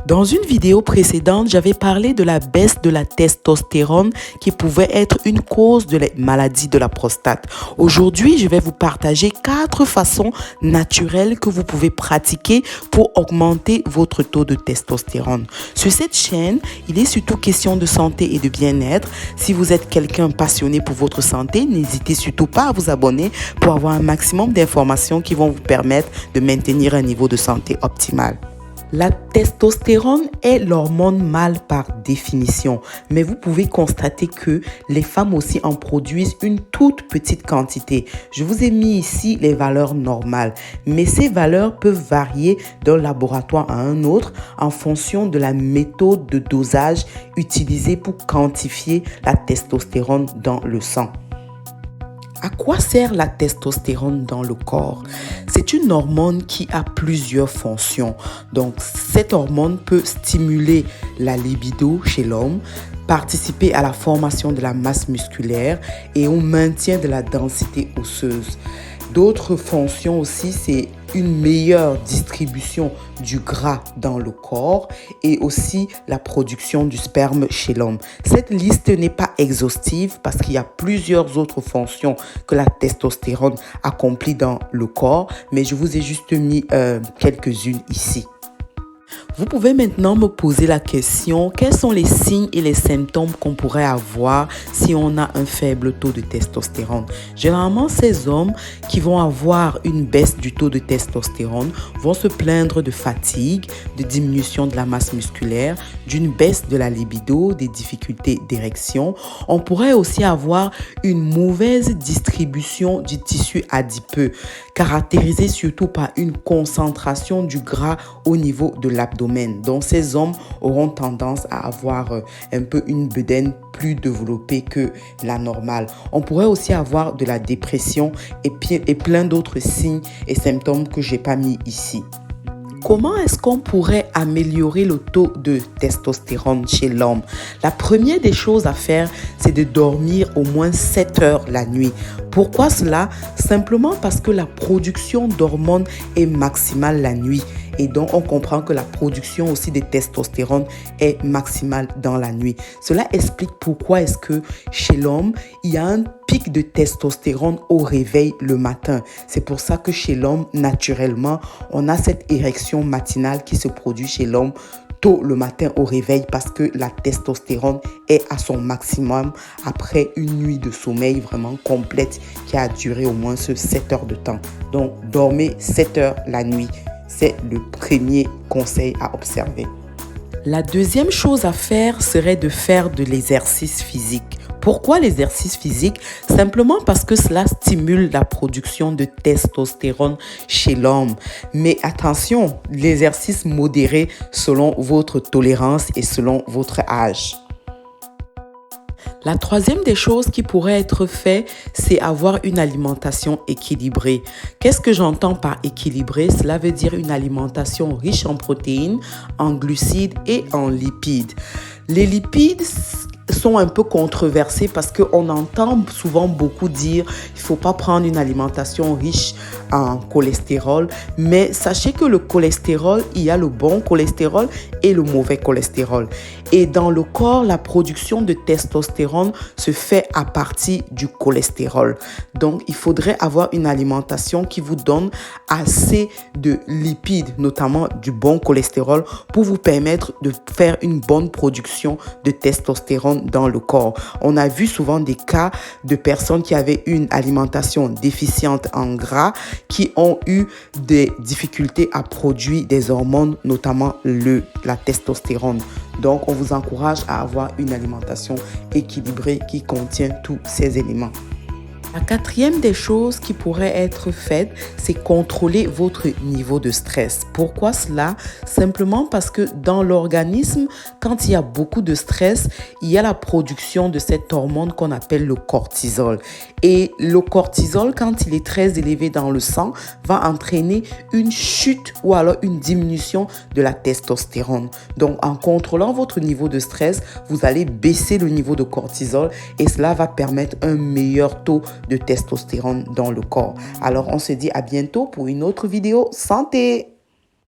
Dans une vidéo précédente, j'avais parlé de la baisse de la testostérone qui pouvait être une cause de la maladie de la prostate. Aujourd'hui, je vais vous partager 4 façons naturelles que vous pouvez pratiquer pour augmenter votre taux de testostérone. Sur cette chaîne, il est surtout question de santé et de bien-être. Si vous êtes quelqu'un passionné pour votre santé, n'hésitez surtout pas à vous abonner pour avoir un maximum d'informations qui vont vous permettre de maintenir un niveau de santé optimal. La testostérone est l'hormone mâle par définition, mais vous pouvez constater que les femmes aussi en produisent une toute petite quantité. Je vous ai mis ici les valeurs normales, mais ces valeurs peuvent varier d'un laboratoire à un autre en fonction de la méthode de dosage utilisée pour quantifier la testostérone dans le sang. À quoi sert la testostérone dans le corps? C'est une hormone qui a plusieurs fonctions. Donc, cette hormone peut stimuler la libido chez l'homme, participer à la formation de la masse musculaire et au maintien de la densité osseuse. D'autres fonctions aussi, c'est une meilleure distribution du gras dans le corps et aussi la production du sperme chez l'homme. Cette liste n'est pas exhaustive parce qu'il y a plusieurs autres fonctions que la testostérone accomplit dans le corps, mais je vous ai juste mis quelques-unes ici. Vous pouvez maintenant me poser la question, quels sont les signes et les symptômes qu'on pourrait avoir si on a un faible taux de testostérone? Généralement, ces hommes qui vont avoir une baisse du taux de testostérone vont se plaindre de fatigue, de diminution de la masse musculaire, d'une baisse de la libido, des difficultés d'érection. On pourrait aussi avoir une mauvaise distribution du tissu adipeux, caractérisée surtout par une concentration du gras au niveau de l'abdomen. Donc, ces hommes auront tendance à avoir un peu une bedaine plus développée que la normale. On pourrait aussi avoir de la dépression et plein d'autres signes et symptômes que je n'ai pas mis ici. Comment est-ce qu'on pourrait améliorer le taux de testostérone chez l'homme? La première des choses à faire, c'est de dormir au moins 7 heures la nuit. Pourquoi cela? Simplement parce que la production d'hormones est maximale la nuit. Et donc, on comprend que la production aussi de testostérone est maximale dans la nuit. Cela explique pourquoi est-ce que chez l'homme, il y a un pic de testostérone au réveil le matin. C'est pour ça que chez l'homme, naturellement, on a cette érection matinale qui se produit chez l'homme tôt le matin au réveil parce que la testostérone est à son maximum après une nuit de sommeil vraiment complète qui a duré au moins 7 heures de temps. Donc, dormez 7 heures la nuit. C'est le premier conseil à observer. La deuxième chose à faire serait de faire de l'exercice physique. Pourquoi l'exercice physique? Simplement parce que cela stimule la production de testostérone chez l'homme. Mais attention, l'exercice modéré selon votre tolérance et selon votre âge. La troisième des choses qui pourrait être fait, c'est avoir une alimentation équilibrée. Qu'est-ce que j'entends par équilibrée? Cela veut dire une alimentation riche en protéines, en glucides et en lipides. Les lipides sont un peu controversés parce qu'on entend souvent beaucoup dire il ne faut pas prendre une alimentation riche en cholestérol, mais sachez que le cholestérol, il y a le bon cholestérol et le mauvais cholestérol. Et dans le corps, la production de testostérone se fait à partir du cholestérol. Donc, il faudrait avoir une alimentation qui vous donne assez de lipides, notamment du bon cholestérol, pour vous permettre de faire une bonne production de testostérone dans le corps. On a vu souvent des cas de personnes qui avaient une alimentation déficiente en gras, qui ont eu des difficultés à produire des hormones, notamment la testostérone. Donc, on vous encourage à avoir une alimentation équilibrée qui contient tous ces éléments. La quatrième des choses qui pourrait être faite, c'est contrôler votre niveau de stress. Pourquoi cela? Simplement parce que dans l'organisme, quand il y a beaucoup de stress, il y a la production de cette hormone qu'on appelle le cortisol. Et le cortisol, quand il est très élevé dans le sang, va entraîner une chute ou alors une diminution de la testostérone. Donc, en contrôlant votre niveau de stress, vous allez baisser le niveau de cortisol et cela va permettre un meilleur taux de testostérone dans le corps. Alors, on se dit à bientôt pour une autre vidéo santé.